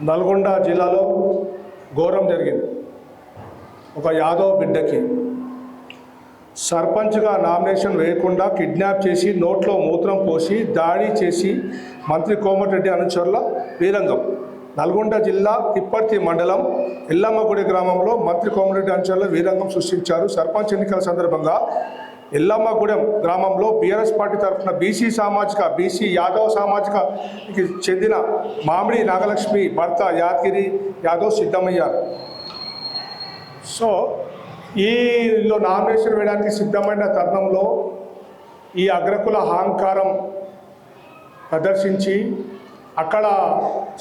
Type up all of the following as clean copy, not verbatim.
నల్గొండ జిల్లాలో ఘోరం జరిగింది. ఒక యాదవ్ బిడ్డకి సర్పంచ్గా నామినేషన్ వేయకుండా కిడ్నాప్ చేసి నోట్లో మూత్రం పోసి దాడి చేసి మంత్రి కోమటిరెడ్డి అనుచరుల వీరంగం. నల్గొండ జిల్లా తిప్పర్తి మండలం ఎల్లమ్మగుడి గ్రామంలో మంత్రి కోమటిరెడ్డి అనుచరుల వీరంగం సృష్టించారు. సర్పంచ్ ఎన్నికల సందర్భంగా ఎల్లమ్మగూడెం గ్రామంలో బీఆర్ఎస్ పార్టీ తరఫున బీసీ యాదవ్ సామాజికకి చెందిన మామిడి నాగలక్ష్మి భర్త యాదగిరి యాదవ్ సిద్ధమయ్యారు. సో ఈలో నామినేషన్ వేయడానికి సిద్ధమైన తరుణంలో ఈ అగ్రకుల అహంకారం ప్రదర్శించి అక్కడ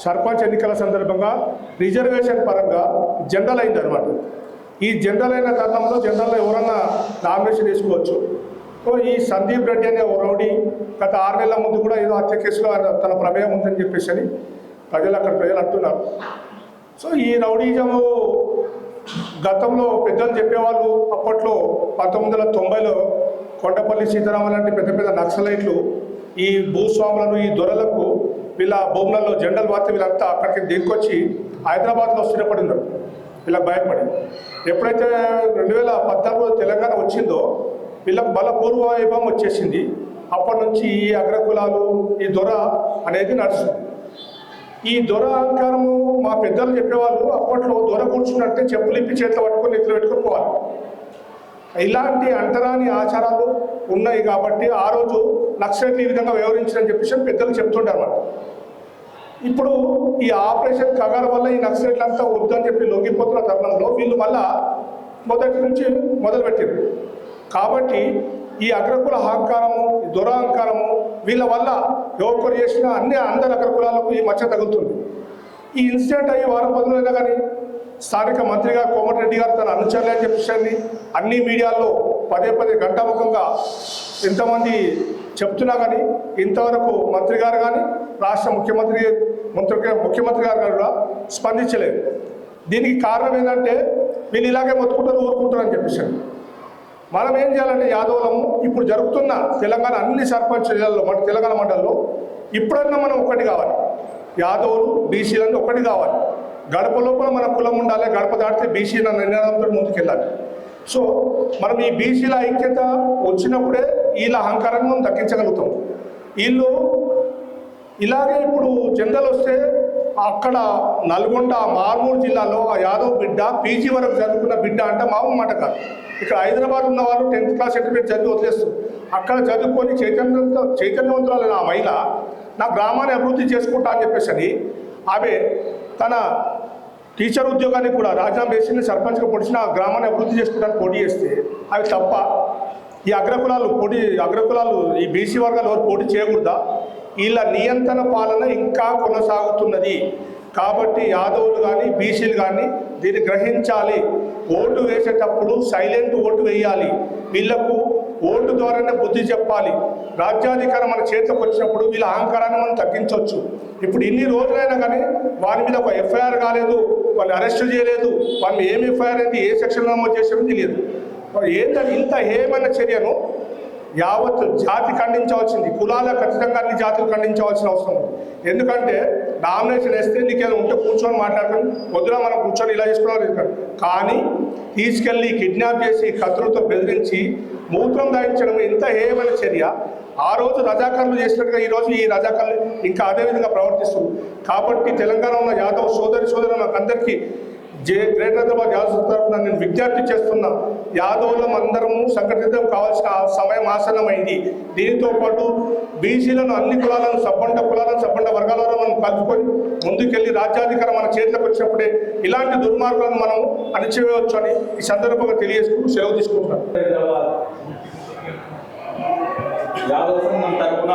సర్పంచ్ ఎన్నికల సందర్భంగా రిజర్వేషన్ పరంగా జనరల్ అయిందనమాట. ఈ జనరల్ అయిన తరుణంలో జనరల్లో ఎవరన్నా నామినేషన్ వేసుకోవచ్చు. సో ఈ సందీప్ రెడ్డి అనే రౌడీ గత 6 నెలల ముందు కూడా ఏదో హత్య కేసులో తన ప్రమేయం ఉందని చెప్పేసి అని ప్రజలు అంటున్నారు. సో ఈ రౌడీజము గతంలో పెద్దలు చెప్పేవాళ్ళు అప్పట్లో 1990లో కొండపల్లి సీతారామ లాంటి పెద్ద పెద్ద నక్సలైట్లు ఈ భూస్వాములను ఈ దొరలకు వీళ్ళ భూములలో జెండలు వార్త వీళ్ళంతా అక్కడికి దిగుకొచ్చి హైదరాబాద్లో స్థిరపడినారు. వీళ్ళకి భయపడి ఎప్పుడైతే 2014 తెలంగాణ వచ్చిందో వీళ్ళకు పూర్వ వైభవం వచ్చేసింది. అప్పటి నుంచి ఈ అగ్రకులాలు ఈ దొర అనేది నడుస్తుంది. ఈ దొర అహంకారము మా పెద్దలు చెప్పేవాళ్ళు అప్పట్లో దొర కూర్చున్నట్టే చెప్పులు ఇప్పి చేతిలో పట్టుకొని నెత్తిలో పెట్టుకొని పోవాలి. ఇలాంటి అంటరాని ఆచారాలు ఉన్నాయి కాబట్టి ఆ రోజు నక్సలైట్లు ఈ విధంగా వ్యవహరించారని చెప్పేసి పెద్దలు చెప్తుంటారు అన్నమాట. ఇప్పుడు ఈ ఆపరేషన్ కగాల వల్ల ఈ నక్సలైట్లు అంతా వద్దని చెప్పి లొంగిపోతున్న తరుణంలో వీళ్ళు మళ్ళా మొదటి నుంచి మొదలుపెట్టారు. కాబట్టి ఈ అగ్రకుల అహంకారము దురహంకారము వీళ్ళ వల్ల ఎవరు చేసిన అందరి అగ్రకులాలకు ఈ మచ్చ తగులుతుంది. ఈ ఇన్సిడెంట్ అయ్యి వారం 10 రోజులైనా కానీ స్థానిక మంత్రిగా కోమటిరెడ్డి గారు తన అనుచరులు అని చెప్పేసి అన్ని మీడియాల్లో పదే గంటాముఖంగా ఎంతమంది చెప్తున్నా కానీ ఇంతవరకు మంత్రి గారు కానీ రాష్ట్ర ముఖ్యమంత్రి గారు కూడా స్పందించలేదు. దీనికి కారణం ఏంటంటే వీళ్ళు ఇలాగే ఊరుకుంటారని చెప్పేసి మనం ఏం చేయాలంటే యాదవులము ఇప్పుడు జరుగుతున్న తెలంగాణ అన్ని సర్పంచ్ జిల్లాల్లో మన తెలంగాణ మండలంలో ఇప్పుడన్నా మనం ఒకటి కావాలి. యాదవులు బీసీలన్నీ ఒకటి కావాలి. గడప లోపల మన కులం ఉండాలి. గడప దాటితే బీసీ నినాదంతో ముందుకెళ్ళాలి. సో మనం ఈ బీసీల ఐక్యత వచ్చినప్పుడే వీళ్ళ అహంకారాన్ని మనం దక్కించగలుగుతాం. వీళ్ళు ఇలాగే ఇప్పుడు జనరల్ వస్తే అక్కడ నల్గొండ మార్మూరు జిల్లాలో ఆ యాదవ్ బిడ్డ పీజీ వరకు చదువుకున్న బిడ్డ అంటే మామూలు మాట కాదు. ఇక్కడ హైదరాబాద్ ఉన్న వాళ్ళు 10th క్లాస్ సర్టిఫికేట్ చదివి వదిలేస్తారు. అక్కడ చదువుకొని చైతన్యవంతురాలైన ఆ మహిళ నా గ్రామాన్ని అభివృద్ధి చేసుకుంటా అని చెప్పేసి ఆమె తన టీచర్ ఉద్యోగానికి కూడా రాజీనామా చేసి సర్పంచ్గా పొడిచిన ఆ గ్రామాన్ని అభివృద్ధి చేసుకోవడానికి పోటీ చేస్తే అవి తప్ప ఈ అగ్రకులాలు ఈ బీసీ వర్గాలు ఎవరు పోటీ చేయకూడదా? వీళ్ళ నియంత్రణ పాలన ఇంకా కొనసాగుతున్నది. కాబట్టి యాదవులు కానీ బీసీలు కానీ దీన్ని గ్రహించాలి. ఓటు వేసేటప్పుడు సైలెంట్ ఓటు వేయాలి. వీళ్లకు ఓటు ద్వారానే బుద్ధి చెప్పాలి. రాజ్యాధికారం మన చేతికి వచ్చినప్పుడు వీళ్ళ అహంకారాన్ని మనం తగ్గించవచ్చు. ఇప్పుడు ఇన్ని రోజులైనా కానీ వారి మీద ఒక ఎఫ్ఐఆర్ కాలేదు, వాళ్ళని అరెస్ట్ చేయలేదు. వాళ్ళు ఏం ఎఫ్ఐఆర్ అయితే ఏ సెక్షన్ నమోదు చేసామో తెలియదు. ఏంటంటే ఇంత హేయమైన చర్యను యావత్ జాతి ఖండించవలసింది. కులాల ఖచ్చితంగా అన్ని జాతులు ఖండించవలసిన అవసరం ఉంది. ఎందుకంటే నామినేషన్ వేస్తే నీకేదో ఉంటే కూర్చొని మాట్లాడుకొని వద్దున మనం కూర్చొని ఇలా చేసుకోవాలి. కానీ తీసుకెళ్ళి కిడ్నాప్ చేసి కత్తులతో బెదిరించి మూత్రం దాయించడం ఎంత హేయమైన చర్య. ఆ రోజు రజాకారులు చేసినట్టుగా ఈరోజు ఈ రజాకారులు ఇంకా అదేవిధంగా ప్రవర్తిస్తుంది. కాబట్టి తెలంగాణ ఉన్న యాదవ్ సోదరులు నాకు అందరికీ గ్రేటర్ హైదరాబాద్ యాదవ్ తరఫున నేను విజ్ఞప్తి చేస్తున్నా. యాదవులం అందరము సంఘటితం కావాల్సిన సమయం ఆసన్నమైంది. దీనితో పాటు బీసీలను అన్ని కులాలను సబ్బండ వర్గాలను మనం కలుపుకొని ముందుకెళ్ళి రాజ్యాధికారం మన చేతిలోకి వచ్చినప్పుడే ఇలాంటి దుర్మార్గాలను మనం అణిచివేయవచ్చు అని ఈ సందర్భంగా తెలియజేసుకుంటూ సెలవు తీసుకుంటున్నాను. యాదవ సంఘం తరఫున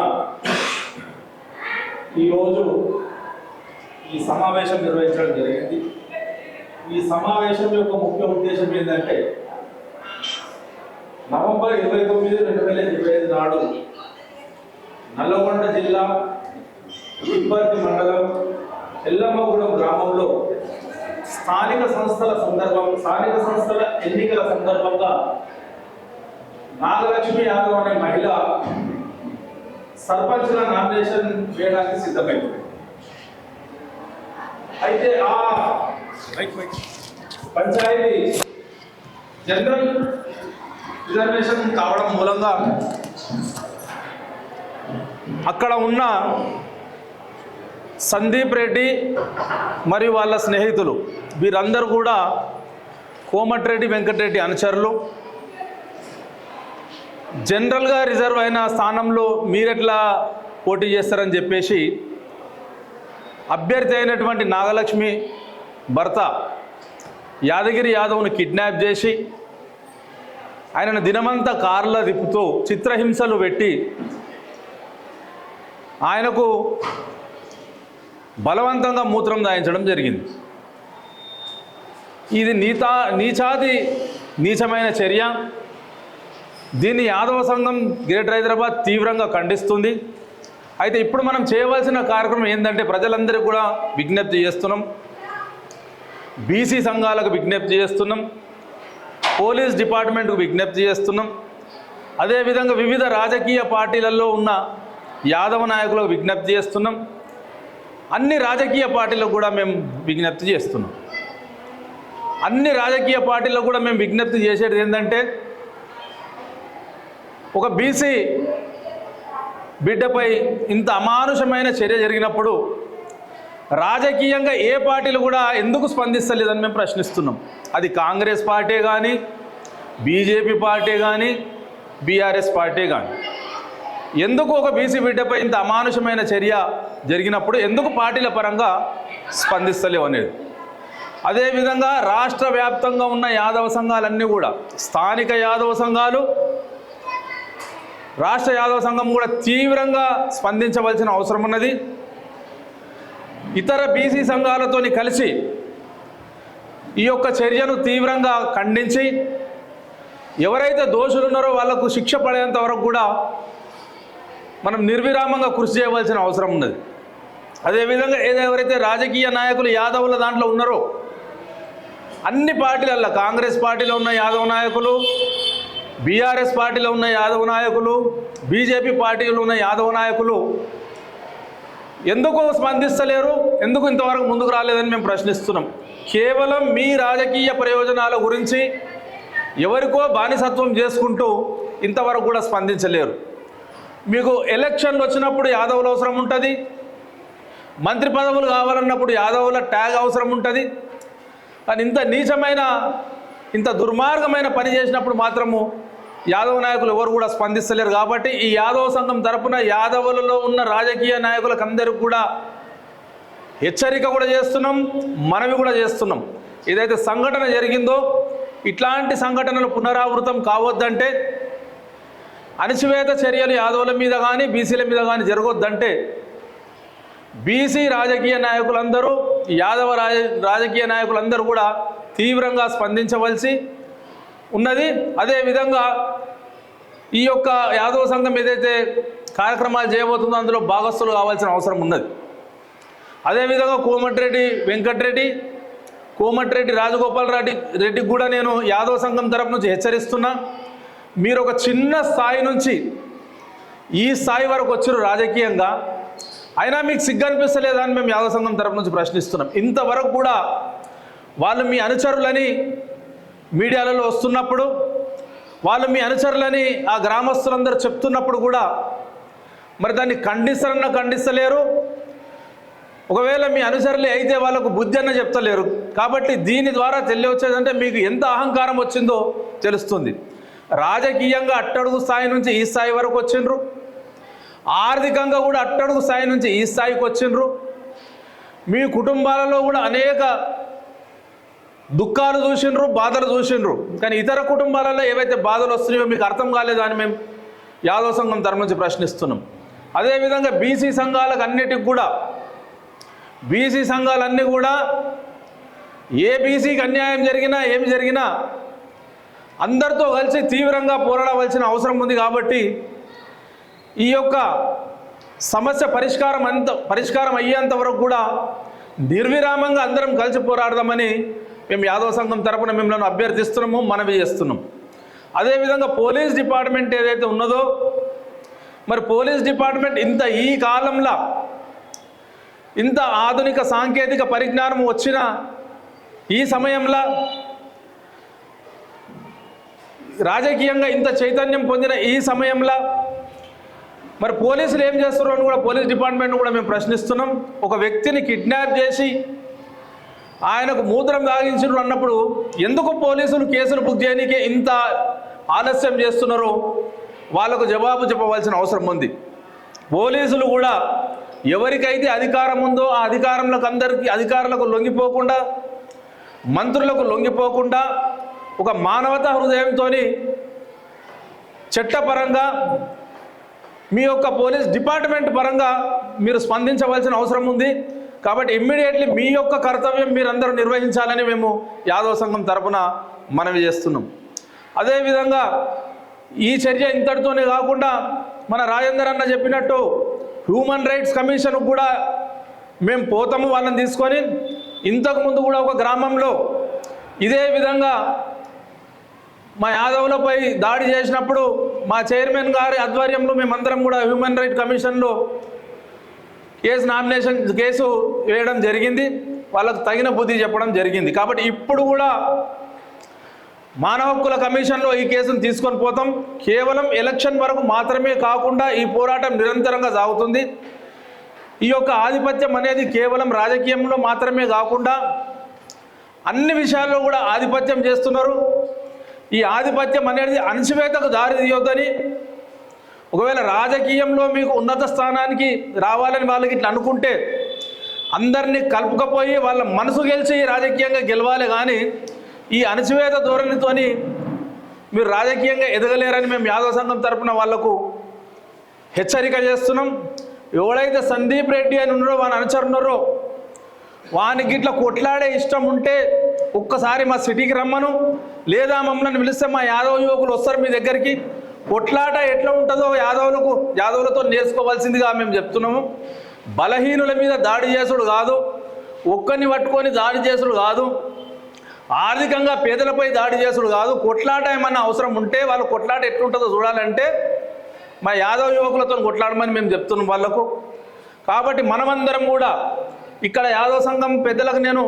ఈరోజు ఈ సమావేశం నిర్వహించడం జరిగింది. ఈ సమావేశం యొక్క ముఖ్య ఉద్దేశం ఏంటంటే నవంబర్ 29, 2025 నాడు నల్లగొండ జిల్లా తిప్పర్తి మండలం ఎల్లమ్మగూడెం గ్రామంలో స్థానిక సంస్థల ఎన్నికల సందర్భంగా నాగలక్ష్మి యాదవ్ అనే మహిళ సర్పంచ్ల నామినేషన్ వేయడానికి సిద్ధమైంది. అయితే ఆ పంచాయతీ జనరల్ రిజర్వేషన్ కావడం మూలంగా అక్కడ ఉన్న సందీప్ రెడ్డి మరియు వాళ్ళ స్నేహితులు వీరందరూ కూడా కోమటిరెడ్డి వెంకటరెడ్డి అనుచరులు. జనరల్గా రిజర్వ్ అయిన స్థానంలో మీరెట్లా పోటీ చేస్తారని చెప్పేసి అభ్యర్థి అయినటువంటి నాగలక్ష్మి భర్త యాదగిరి యాదవ్ను కిడ్నాప్ చేసి ఆయనను దినమంతా కారులో తిప్పుతూ చిత్రహింసలు పెట్టి ఆయనకు బలవంతంగా మూత్రం దాయించడం జరిగింది. ఇది నీచాది నీచమైన చర్య. దీన్ని యాదవ సంఘం గ్రేటర్ హైదరాబాద్ తీవ్రంగా ఖండిస్తుంది. అయితే ఇప్పుడు మనం చేయవలసిన కార్యక్రమం ఏంటంటే ప్రజలందరికీ కూడా విజ్ఞప్తి చేస్తున్నాం, బీసీ సంఘాలకు విజ్ఞప్తి చేస్తున్నాం, పోలీస్ డిపార్ట్మెంట్కు విజ్ఞప్తి చేస్తున్నాం, అదేవిధంగా వివిధ రాజకీయ పార్టీలలో ఉన్న యాదవ నాయకులకు విజ్ఞప్తి చేస్తున్నాం. అన్ని రాజకీయ పార్టీలకు కూడా మేము విజ్ఞప్తి చేస్తున్నాం. అన్ని రాజకీయ పార్టీలకు కూడా మేము విజ్ఞప్తి చేసేది ఏంటంటే ఒక బీసీ బిడ్డపై ఇంత అమానుషమైన చర్య జరిగినప్పుడు రాజకీయంగా ఏ పార్టీలు కూడా ఎందుకు స్పందిస్తలేదని మేము ప్రశ్నిస్తున్నాం. అది కాంగ్రెస్ పార్టీ కానీ, బీజేపీ పార్టీ కానీ, బీఆర్ఎస్ పార్టీ కానీ. ఎందుకు ఒక బీసీ బిడ్డపై ఇంత అమానుషమైన చర్య జరిగినప్పుడు ఎందుకు పార్టీల పరంగా స్పందిస్తలేవు అనేది. అదేవిధంగా రాష్ట్ర వ్యాప్తంగా ఉన్న యాదవ సంఘాలన్నీ కూడా, స్థానిక యాదవ సంఘాలు, రాష్ట్ర యాదవ సంఘం కూడా తీవ్రంగా స్పందించవలసిన అవసరం ఉన్నది. ఇతర బీసీ సంఘాలతోని కలిసి ఈ యొక్క చర్యను తీవ్రంగా ఖండించి ఎవరైతే దోషులు ఉన్నారో వాళ్లకు శిక్ష పడేంత వరకు కూడా మనం నిర్విరామంగా కృషి చేయవలసిన అవసరం ఉన్నది. అదేవిధంగా ఎవరైతే రాజకీయ నాయకులు యాదవుల దాంట్లో ఉన్నారో అన్ని పార్టీలల్లో, కాంగ్రెస్ పార్టీలో ఉన్న యాదవ నాయకులు, బీఆర్ఎస్ పార్టీలో ఉన్న యాదవ నాయకులు, బీజేపీ పార్టీలో ఉన్న యాదవ నాయకులు ఎందుకు స్పందిస్తలేరు, ఎందుకు ఇంతవరకు ముందుకు రాలేదని మేము ప్రశ్నిస్తున్నాం. కేవలం మీ రాజకీయ ప్రయోజనాల గురించి ఎవరికో బానిసత్వం చేసుకుంటూ ఇంతవరకు కూడా స్పందించలేరు. మీకు ఎలక్షన్లు వచ్చినప్పుడు యాదవుల అవసరం ఉంటుంది, మంత్రి పదవులు కావాలన్నప్పుడు యాదవుల ట్యాగ్ అవసరం ఉంటుంది. కానీ ఇంత నీచమైన, ఇంత దుర్మార్గమైన పని చేసినప్పుడు మాత్రము యాదవ నాయకులు ఎవరు కూడా స్పందిస్తలేరు. కాబట్టి ఈ యాదవ సంఘం తరపున యాదవులలో ఉన్న రాజకీయ నాయకులకు అందరికీ కూడా హెచ్చరిక కూడా చేస్తున్నాం, మనవి కూడా చేస్తున్నాం. ఏదైతే సంఘటన జరిగిందో ఇట్లాంటి సంఘటనలు పునరావృతం కావద్దంటే, అణచివేత చర్యలు యాదవుల మీద కానీ బీసీల మీద కానీ జరగొద్దంటే బీసీ రాజకీయ నాయకులందరూ, యాదవ రాజకీయ నాయకులందరూ కూడా తీవ్రంగా స్పందించవలసి ఉన్నది. అదేవిధంగా ఈ యొక్క యాదవ సంఘం ఏదైతే కార్యక్రమాలు చేయబోతుందో అందులో భాగస్థులు కావాల్సిన అవసరం ఉన్నది. అదేవిధంగా కోమటిరెడ్డి వెంకటరెడ్డి, కోమటిరెడ్డి రాజగోపాల్ రెడ్డికి కూడా నేను యాదవ సంఘం తరపు నుంచి హెచ్చరిస్తున్నా. మీరు ఒక చిన్న స్థాయి నుంచి ఈ స్థాయి వరకు వచ్చారు రాజకీయంగా, అయినా మీకు సిగ్గు అనిపిస్తలేదా అని మేము యాదవ సంఘం తరపు నుంచి ప్రశ్నిస్తున్నాం. ఇంతవరకు కూడా వాళ్ళు మీ అనుచరులని మీడియాలలో వస్తున్నప్పుడు, వాళ్ళు మీ అనుచరులని ఆ గ్రామస్తులందరూ చెప్తున్నప్పుడు కూడా మరి దాన్ని ఖండిస్తలేరు. ఒకవేళ మీ అనుచరులే అయితే వాళ్ళకు బుద్ధి అన్న చెప్తలేరు. కాబట్టి దీని ద్వారా తెలియవచ్చేదంటే మీకు ఎంత అహంకారం వచ్చిందో తెలుస్తుంది. రాజకీయంగా అట్టడుగు స్థాయి నుంచి ఈ స్థాయి వరకు వచ్చిండ్రు, ఆర్థికంగా కూడా అట్టడుగు స్థాయి నుంచి ఈ స్థాయికి వచ్చిండ్రు. మీ కుటుంబాలలో కూడా అనేక దుఃఖాలు చూసిండ్రు, బాధలు చూసిండ్రు. కానీ ఇతర కుటుంబాలలో ఏవైతే బాధలు వస్తున్నాయో మీకు అర్థం కాలేదా అని మేము యాదవ సంఘం తరఫు నుంచి ప్రశ్నిస్తున్నాం. అదేవిధంగా బీసీ సంఘాలకు అన్నిటికి కూడా, బీసీ సంఘాలన్నీ కూడా ఏ బీసీకి అన్యాయం జరిగినా ఏమి జరిగినా అందరితో కలిసి తీవ్రంగా పోరాడవలసిన అవసరం ఉంది. కాబట్టి ఈ యొక్క సమస్య పరిష్కారం అయ్యేంత వరకు కూడా నిర్విరామంగా అందరం కలిసి పోరాడదామని మేము యాదవ సంఘం తరపున మిమ్మల్ని అభ్యర్థిస్తున్నాము, మనవి చేస్తున్నాం. అదేవిధంగా పోలీస్ డిపార్ట్మెంట్ ఏదైతే ఉన్నదో, మరి పోలీస్ డిపార్ట్మెంట్ ఈ కాలంలో ఇంత ఆధునిక సాంకేతిక పరిజ్ఞానం వచ్చిన ఈ సమయంలో, రాజకీయంగా ఇంత చైతన్యం పొందిన ఈ సమయంలో మరి పోలీసులు ఏం చేస్తున్నారు అని కూడా పోలీస్ డిపార్ట్మెంట్ కూడా మేము ప్రశ్నిస్తున్నాం. ఒక వ్యక్తిని కిడ్నాప్ చేసి ఆయనకు మూత్రం తాగించారు అన్నప్పుడు ఎందుకు పోలీసులు కేసులు బుక్ చేయడానికి ఇంత ఆలస్యం చేస్తున్నారో వాళ్ళకు జవాబు చెప్పవలసిన అవసరం ఉంది. పోలీసులు కూడా ఎవరికైతే అధికారం ఉందో ఆ అధికారులకు లొంగిపోకుండా, మంత్రులకు లొంగిపోకుండా ఒక మానవతా హృదయంతో చట్టపరంగా మీ యొక్క పోలీస్ డిపార్ట్మెంట్ పరంగా మీరు స్పందించవలసిన అవసరం ఉంది. కాబట్టి ఇమ్మీడియట్లీ మీ యొక్క కర్తవ్యం మీరందరూ నిర్వహించాలని మేము యాదవ సంఘం తరపున మనవి చేస్తున్నాం. అదేవిధంగా ఈ చర్య ఇంతటితోనే కాకుండా మన రాజేందర్ అన్న చెప్పినట్టు హ్యూమన్ రైట్స్ కమిషన్ కూడా మేము పోతాము వాళ్ళని తీసుకొని. ఇంతకుముందు కూడా ఒక గ్రామంలో ఇదే విధంగా మా యాదవులపై దాడి చేసినప్పుడు మా చైర్మన్ గారి ఆధ్వర్యంలో మేమందరం కూడా హ్యూమన్ రైట్స్ కమిషన్లో కేసు వేయడం జరిగింది. వాళ్ళకు తగిన బుద్ధి చెప్పడం జరిగింది. కాబట్టి ఇప్పుడు కూడా మానవ హక్కుల కమిషన్లో ఈ కేసును తీసుకొని పోతాం. కేవలం ఎలక్షన్ వరకు మాత్రమే కాకుండా ఈ పోరాటం నిరంతరంగా సాగుతుంది. ఈ యొక్క ఆధిపత్యం అనేది కేవలం రాజకీయంలో మాత్రమే కాకుండా అన్ని విషయాల్లో కూడా ఆధిపత్యం చేస్తున్నారు. ఈ ఆధిపత్యం అనేది అణచివేతకు దారి తీయొద్దని, ఒకవేళ రాజకీయంలో మీకు ఉన్నత స్థానానికి రావాలని వాళ్ళకి ఇట్లా అనుకుంటే అందరినీ కలుపుకపోయి వాళ్ళ మనసు గెలిచి రాజకీయంగా గెలవాలి. కానీ ఈ అణచివేత ధోరణితోని మీరు రాజకీయంగా ఎదగలేరని మేము యాదవ సంఘం తరపున వాళ్లకు హెచ్చరిక చేస్తున్నాం. ఎవడైతే సందీప్ రెడ్డి అని ఉన్నారో, వాని అనుచరున్నారో, వానికి ఇట్లా కొట్లాడే ఇష్టం ఉంటే ఒక్కసారి మా సిటీకి రమ్మను, లేదా మమ్మల్ని పిలిస్తే మా యాదవ యువకులు వస్తారు మీ దగ్గరికి. కొట్లాట ఎట్లా ఉంటుందో యాదవులతో నేర్చుకోవాల్సిందిగా మేము చెప్తున్నాము. బలహీనుల మీద దాడి చేసుడు కాదు, ఒక్కరిని పట్టుకొని దాడి చేసుడు కాదు, ఆర్థికంగా పేదలపై దాడి చేసుడు కాదు. కొట్లాట ఏమన్నా అవసరం ఉంటే వాళ్ళు కొట్లాట ఎట్లుంటుందో చూడాలంటే మా యాదవ యువకులతో కొట్లాడమని మేము చెప్తున్నాం వాళ్ళకు. కాబట్టి మనమందరం కూడా ఇక్కడ యాదవ సంఘం పెద్దలకు నేను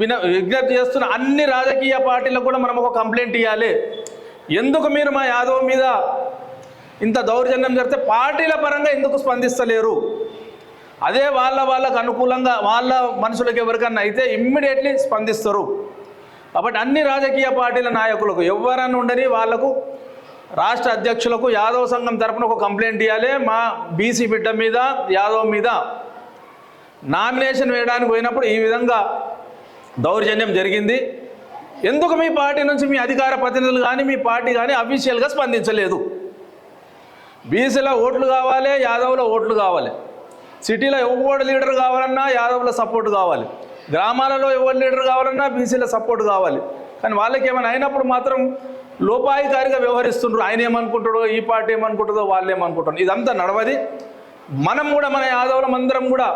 విజ్ఞప్తి చేస్తున్న అన్ని రాజకీయ పార్టీలకు కూడా మనం ఒక కంప్లైంట్ ఇవ్వాలి. ఎందుకు మీరు మా యాదవ్ మీద ఇంత దౌర్జన్యం జరిగితే పార్టీల పరంగా ఎందుకు స్పందిస్తలేరు? అదే వాళ్ళకు అనుకూలంగా వాళ్ళ మనుషులకు ఎవరికన్నా అయితే ఇమ్మీడియట్లీ స్పందిస్తారు. కాబట్టి అన్ని రాజకీయ పార్టీల నాయకులకు ఎవరన్నా ఉండని వాళ్లకు రాష్ట్ర అధ్యక్షులకు యాదవ సంఘం తరపున ఒక కంప్లైంట్ ఇవ్వాలి. మా బీసీ బిడ్డ మీద, యాదవ్ మీద నామినేషన్ వేయడానికి పోయినప్పుడు ఈ విధంగా దౌర్జన్యం జరిగింది. ఎందుకు మీ పార్టీ నుంచి మీ అధికార ప్రతినిధులు కానీ మీ పార్టీ కానీ అఫీషియల్గా స్పందించలేదు? బీసీలో ఓట్లు కావాలి, యాదవ్లో ఓట్లు కావాలి. సిటీలో ఎవరు లీడర్ కావాలన్నా యాదవ్ల సపోర్ట్ కావాలి, గ్రామాలలో ఎవరు లీడర్ కావాలన్నా బీసీల సపోర్ట్ కావాలి. కానీ వాళ్ళకి ఏమైనా అయినప్పుడు మాత్రం లోపాయికారిగా వ్యవహరిస్తుండ్రు. ఆయన ఏమనుకుంటాడో, ఈ పార్టీ ఏమనుకుంటుందో, వాళ్ళు ఏమనుకుంటారు. ఇదంతా నడవది. మనం కూడా మన యాదవులం అందరం కూడా,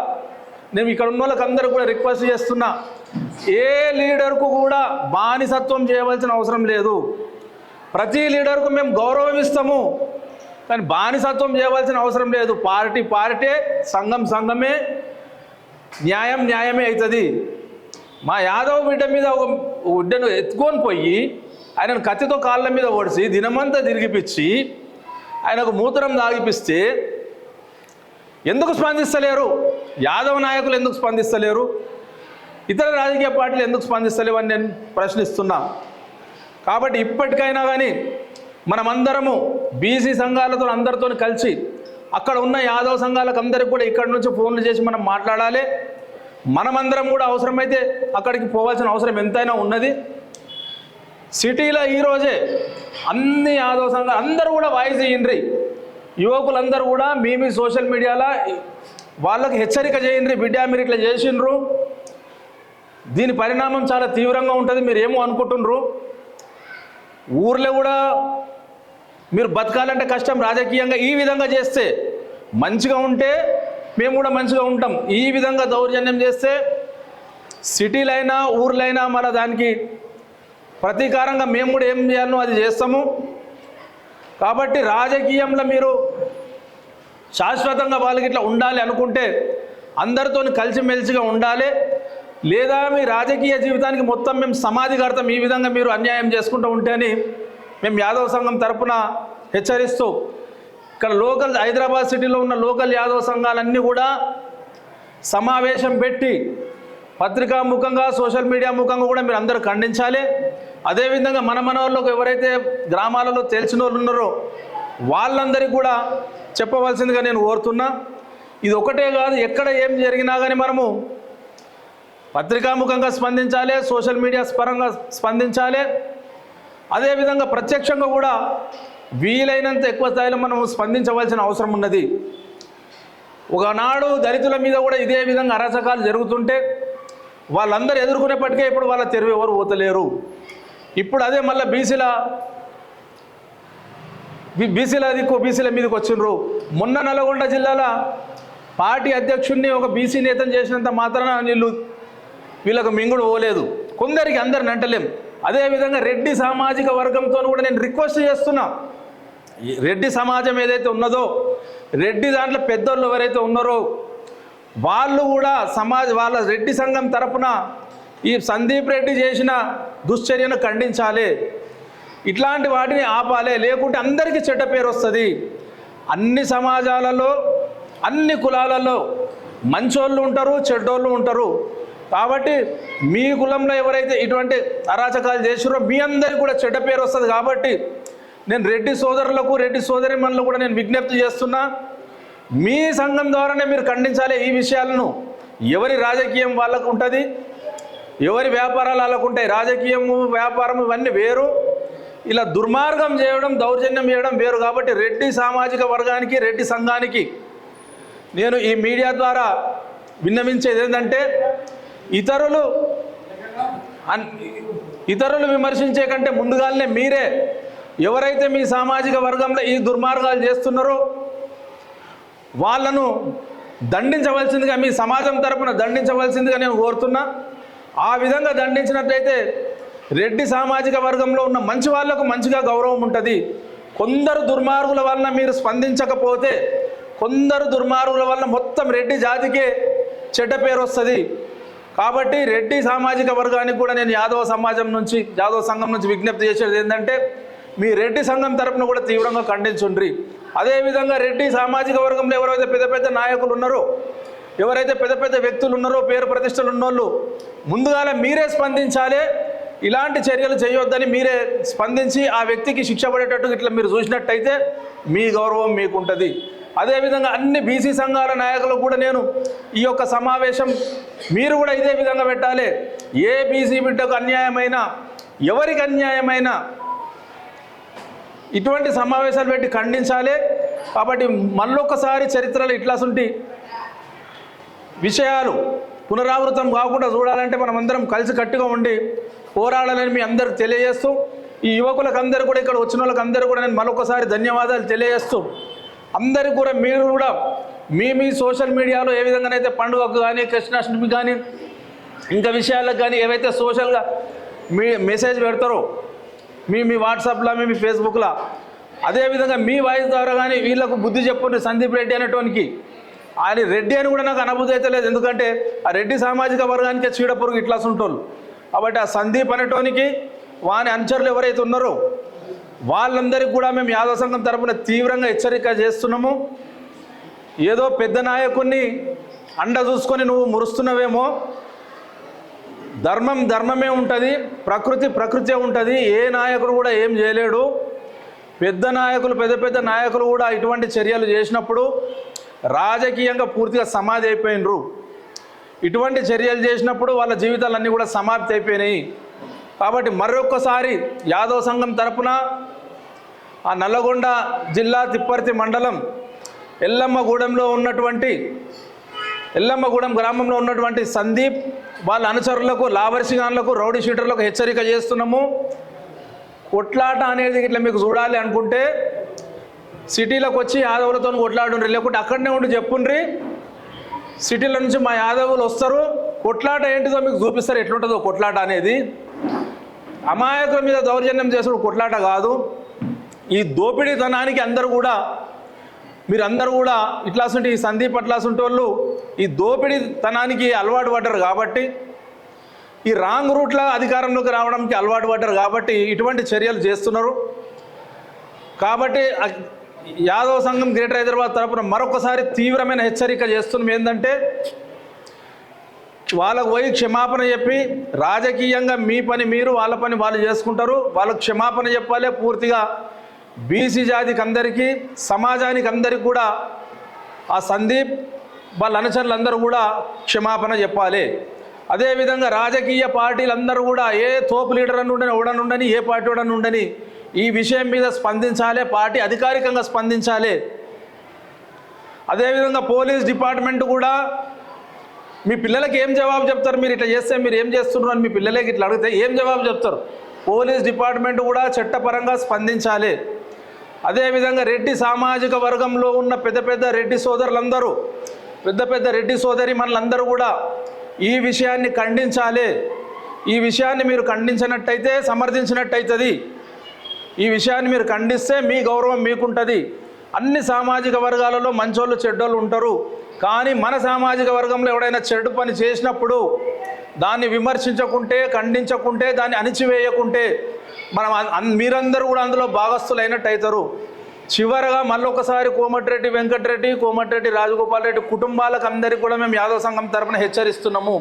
నేను ఇక్కడ ఉన్న వాళ్ళకి అందరూ కూడా రిక్వెస్ట్ చేస్తున్నా, ఏ లీడర్కు కూడా బానిసత్వం చేయవలసిన అవసరం లేదు. ప్రతి లీడర్కు మేము గౌరవం ఇస్తాము, కానీ బానిసత్వం చేయవలసిన అవసరం లేదు. పార్టీ సంఘం సంఘమే, న్యాయం న్యాయమే అవుతుంది. మా యాదవ్ బిడ్డ మీద ఒక బిడ్డను ఎత్తుకొని పోయి ఆయనను కత్తితో కాళ్ళ మీద ఓడిసి దినమంతా తిరిగిపిచ్చి ఆయనకు మూత్రం తాగిపిస్తే ఎందుకు స్పందిస్తలేరు? యాదవ నాయకులు ఎందుకు స్పందిస్తలేరు? ఇతర రాజకీయ పార్టీలు ఎందుకు స్పందిస్తలేవు అని నేను ప్రశ్నిస్తున్నా. కాబట్టి ఇప్పటికైనా కానీ మనమందరము బీసీ సంఘాలతో అందరితో కలిసి అక్కడ ఉన్న యాదవ సంఘాలకు అందరికి కూడా ఇక్కడ నుంచి ఫోన్లు చేసి మనం మాట్లాడాలి. మనమందరం కూడా అవసరమైతే అక్కడికి పోవాల్సిన అవసరం ఎంతైనా ఉన్నది. సిటీలో ఈరోజే అన్ని యాదవ సంఘాలు అందరూ కూడా వాయిస్ ఇయ్యండి. యువకులందరూ కూడా మీ సోషల్ మీడియాలో వాళ్ళకి హెచ్చరిక చేయండి, బిడ్డ మీరు ఇట్లా చేసిండ్రు, దీని పరిణామం చాలా తీవ్రంగా ఉంటుంది, మీరు ఏమో అనుకుంటున్నారు. ఊర్లో కూడా మీరు బతకాలంటే కష్టం. రాజకీయంగా ఈ విధంగా చేస్తే మంచిగా ఉంటే మేము కూడా మంచిగా ఉంటాం. ఈ విధంగా దౌర్జన్యం చేస్తే సిటీలైనా ఊర్లైనా మళ్ళీ దానికి ప్రతీకారంగా మేము కూడా ఏం చేయాలనో అది చేస్తాము. కాబట్టి రాజకీయంలో మీరు శాశ్వతంగా వాళ్ళకి ఇట్లా ఉండాలి అనుకుంటే అందరితో కలిసిమెలిసిగా ఉండాలి, లేదా మీ రాజకీయ జీవితానికి మొత్తం మేము సమాధి కడతాం ఈ విధంగా మీరు అన్యాయం చేసుకుంటూ ఉంటే అని మేము యాదవ సంఘం తరపున హెచ్చరిస్తూ, ఇక్కడ లోకల్ హైదరాబాద్ సిటీలో ఉన్న లోకల్ యాదవ సంఘాలన్నీ కూడా సమావేశం పెట్టి పత్రికా ముఖంగా సోషల్ మీడియా ముఖంగా కూడా మీరు అందరూ ఖండించాలి. అదేవిధంగా మన వాళ్ళకు ఎవరైతే గ్రామాలలో తెలిసిన వాళ్ళు ఉన్నారో వాళ్ళందరికీ కూడా చెప్పవలసిందిగా నేను కోరుతున్నా. ఇది ఒకటే కాదు, ఎక్కడ ఏం జరిగినా కానీ మనము పత్రికాముఖంగా స్పందించాలి, సోషల్ మీడియా పరంగా స్పందించాలి. అదేవిధంగా ప్రత్యక్షంగా కూడా వీలైనంత ఎక్కువ స్థాయిలో మనం స్పందించవలసిన అవసరం ఉన్నది. ఒకనాడు దళితుల మీద కూడా ఇదే విధంగా అరాచకాలు జరుగుతుంటే వాళ్ళందరూ ఎదుర్కొనేప్పటికే ఇప్పుడు వాళ్ళ తెరువు ఎవరు పోతలేరు. ఇప్పుడు అదే మళ్ళీ బీసీల మీదకి వచ్చిండ్రు. మొన్న నల్గొండ జిల్లాల పార్టీ అధ్యక్షుడిని ఒక బీసీ నేతను చేసినంత మాత్రాన వీళ్ళకు మింగుడు పోలేదు. కొందరికి అందరిని అంటలేం. అదేవిధంగా రెడ్డి సామాజిక వర్గంతో కూడా నేను రిక్వెస్ట్ చేస్తున్నా, రెడ్డి సమాజం ఏదైతే ఉన్నదో, రెడ్డి దాంట్లో పెద్దోళ్ళు ఎవరైతే ఉన్నారో వాళ్ళు కూడా వాళ్ళ రెడ్డి సంఘం తరపున ఈ సందీప్ రెడ్డి చేసిన దుశ్చర్యను ఖండించాలి, ఇట్లాంటి వాటిని ఆపాలి. లేకుంటే అందరికీ చెడ్డ పేరు వస్తుంది. అన్ని సమాజాలలో అన్ని కులాలలో మంచోళ్ళు ఉంటారు, చెడ్డోళ్ళు ఉంటారు. కాబట్టి మీ కులంలో ఎవరైతే ఇటువంటి అరాచకాలు చేసిరో మీ అందరికీ కూడా చెడ్డ పేరు వస్తుంది. కాబట్టి నేను రెడ్డి సోదరులకు రెడ్డి సోదరిమణులకు కూడా నేను విజ్ఞప్తి చేస్తున్నా, మీ సంఘం ద్వారానే మీరు ఖండించాలి ఈ విషయాలను. ఎవరి రాజకీయం వాళ్ళకు ఉంటుంది, ఎవరి వ్యాపారాలు వాళ్ళకు ఉంటాయి. రాజకీయము వ్యాపారం ఇవన్నీ వేరు, ఇలా దుర్మార్గం చేయడం దౌర్జన్యం చేయడం వేరు. కాబట్టి రెడ్డి సామాజిక వర్గానికి రెడ్డి సంఘానికి నేను ఈ మీడియా ద్వారా విన్నవించేది ఏంటంటే, ఇతరులు విమర్శించే కంటే ముందుగానే మీరే ఎవరైతే మీ సామాజిక వర్గంలో ఈ దుర్మార్గాలు చేస్తున్నారో వాళ్ళను దండించవలసిందిగా, మీ సమాజం తరపున దండించవలసిందిగా నేను కోరుతున్నా. ఆ విధంగా దండించినట్లయితే రెడ్డి సామాజిక వర్గంలో ఉన్న మంచి వాళ్లకు మంచిగా గౌరవం ఉంటుంది. కొందరు దుర్మార్గుల వలన మీరు స్పందించకపోతే, కొందరు దుర్మార్గుల వలన మొత్తం రెడ్డి జాతికే చెడ్డ పేరు వస్తుంది. కాబట్టి రెడ్డి సామాజిక వర్గానికి కూడా నేను యాదవ సంఘం నుంచి విజ్ఞప్తి చేసేది ఏంటంటే, మీ రెడ్డి సంఘం తరపున కూడా తీవ్రంగా ఖండించుండ్రి. అదేవిధంగా రెడ్డి సామాజిక వర్గంలో ఎవరైతే పెద్ద పెద్ద నాయకులు ఉన్నారో, ఎవరైతే పెద్ద పెద్ద వ్యక్తులు ఉన్నారో, పేరు ప్రతిష్టలు ఉన్నోళ్ళు ముందుగానే మీరే స్పందించాలి. ఇలాంటి చర్యలు చేయొద్దని మీరే స్పందించి ఆ వ్యక్తికి శిక్ష పడేటట్టు ఇట్లా మీరు చూసినట్టయితే మీ గౌరవం మీకుంటుంది. అదేవిధంగా అన్ని బీసీ సంఘాల నాయకులకు కూడా నేను ఈ యొక్క సమావేశం మీరు కూడా ఇదే విధంగా పెట్టాలి. ఏ బీసీ బిడ్డకు అన్యాయమైన, ఎవరికి అన్యాయమైన ఇటువంటి సమావేశాలు పెట్టి ఖండించాలి. కాబట్టి మళ్ళొక్కసారి చరిత్రలో ఇట్లాంటి విషయాలు పునరావృతం కాకుండా చూడాలంటే మనం అందరం కలిసి కట్టుగా ఉండి పోరాడాలని మీ అందరికి తెలియజేస్తూ, ఈ యువకులకు అందరూ కూడా ఇక్కడ వచ్చిన వాళ్ళకి అందరూ కూడా నేను మరొకసారి ధన్యవాదాలు తెలియజేస్తూ, అందరికీ కూడా మీరు కూడా మీ సోషల్ మీడియాలో ఏ విధంగానైతే పండుగకు కానీ కృష్ణాష్టమి కానీ ఇంకా విషయాలకు కానీ ఏవైతే సోషల్గా మీ మెసేజ్ పెడతారో మీ వాట్సాప్లో మీ ఫేస్బుక్లో, అదేవిధంగా మీ వాయిస్ ద్వారా కానీ వీళ్ళకు బుద్ధి చెప్పుండ్రి. సందీప్ రెడ్డి అనేటోనికి ఆయన రెడ్డి అని కూడా నాకు అనుభూతి అయితే లేదు, ఎందుకంటే ఆ రెడ్డి సామాజిక వర్గానికే చీడపురుగు ఇట్లా ఉంటారు. కాబట్టి ఆ సందీప్ అనేటోనికి వాని అనుచరులు ఎవరైతే ఉన్నారో వాళ్ళందరికీ కూడా మేము యాదవ సంఘం తరపున తీవ్రంగా హెచ్చరిక చేస్తున్నాము. ఏదో పెద్ద నాయకుడిని అండ చూసుకొని నువ్వు మురుస్తున్నవేమో, ధర్మమే ఉంటుంది, ప్రకృతే ఉంటుంది. ఏ నాయకుడు కూడా ఏం చేయలేడు. పెద్ద నాయకులు కూడా ఇటువంటి చర్యలు చేసినప్పుడు రాజకీయంగా పూర్తిగా సమాధి అయిపోయినరు. ఇటువంటి చర్యలు చేసినప్పుడు వాళ్ళ జీవితాలన్నీ కూడా సమాప్తి అయిపోయినాయి. కాబట్టి మరొక్కసారి యాదవ సంఘం తరపున ఆ నల్లగొండ జిల్లా తిప్పర్తి మండలం ఎల్లమ్మగూడెం గ్రామంలో ఉన్నటువంటి సందీప్ వాళ్ళ అనుచరులకు, లావర్షిగాన్లకు, రౌడీ షీటర్లకు హెచ్చరిక చేస్తున్నాము. కొట్లాట అనేది ఇట్లా మీకు చూడాలి అనుకుంటే సిటీలోకి వచ్చి యాదవులతో కొట్లాడుండ్రి, లేకుంటే అక్కడనే ఉండి చెప్పుండ్రి. సిటీల నుంచి మా యాదవులు వస్తారు, కొట్లాట ఏంటిదో మీకు చూపిస్తారు, ఎట్లుంటుందో కొట్లాట అనేది. అమాయకుల మీద దౌర్జన్యం చేసుడు కొట్లాట కాదు. ఈ దోపిడీతనానికి అందరూ కూడా మీరందరూ కూడా ఇట్లాసుంటే ఈ సందీప్ అట్లాసుంటే వాళ్ళు ఈ దోపిడీతనానికి అలవాటు పడ్డారు కాబట్టి, ఈ రాంగ్ రూట్లో అధికారంలోకి రావడానికి అలవాటు పడ్డారు కాబట్టి ఇటువంటి చర్యలు చేస్తున్నారు. కాబట్టి యాదవ్ సంఘం గ్రేటర్ హైదరాబాద్ తరపున మరొకసారి తీవ్రమైన హెచ్చరిక చేస్తున్నాం. ఏంటంటే వాళ్ళకు పోయి క్షమాపణ చెప్పి, రాజకీయంగా మీ పని మీరు, వాళ్ళ పని వాళ్ళు చేసుకుంటారు. వాళ్ళకు క్షమాపణ చెప్పాలి. పూర్తిగా బీసీ జాతికి అందరికీ, సమాజానికి అందరికీ కూడా ఆ సందీప్ వాళ్ళ అనుచరులందరూ కూడా క్షమాపణ చెప్పాలి. అదేవిధంగా రాజకీయ పార్టీలందరూ కూడా ఏ తోపు లీడర్ అని ఉండని, ఎవడనుండని, ఏ పార్టీ వాడని ఉండని ఈ విషయం మీద స్పందించాలి. పార్టీ అధికారికంగా స్పందించాలి. అదేవిధంగా పోలీస్ డిపార్ట్మెంట్ కూడా మీ పిల్లలకి ఏం జవాబు చెప్తారు? మీరు ఇట్లా చేస్తే మీరు ఏం చేస్తున్నారు అని మీ పిల్లలకి ఇట్లా అడిగితే ఏం జవాబు చెప్తారు? పోలీస్ డిపార్ట్మెంట్ కూడా చట్టపరంగా స్పందించాలి. అదేవిధంగా రెడ్డి సామాజిక వర్గంలో ఉన్న పెద్ద పెద్ద రెడ్డి సోదరులందరూ, పెద్ద పెద్ద రెడ్డి సోదరి మనలందరూ కూడా ఈ విషయాన్ని ఖండించాలి. ఈ విషయాన్ని మీరు ఖండించినట్టయితే సమర్థించినట్టయితుంది. ఈ విషయాన్ని మీరు ఖండిస్తే మీ గౌరవం మీకుంటుంది. అన్ని సామాజిక వర్గాలలో మంచోళ్ళు చెడ్డోళ్ళు ఉంటారు. కానీ మన సామాజిక వర్గంలో ఎవడైనా చెడు పని చేసినప్పుడు దాన్ని విమర్శించకుంటే, ఖండించకుంటే, దాన్ని అణిచివేయకుంటే మనం మీరందరూ కూడా అందులో భాగస్థులు అయినట్టు అవుతారు. చివరగా మళ్ళొకసారి కోమటిరెడ్డి వెంకటరెడ్డి, కోమటిరెడ్డి రాజగోపాల్ రెడ్డి కుటుంబాలకు అందరికీ కూడా మేము యాదవ్ సంఘం తరపున హెచ్చరిస్తున్నాము.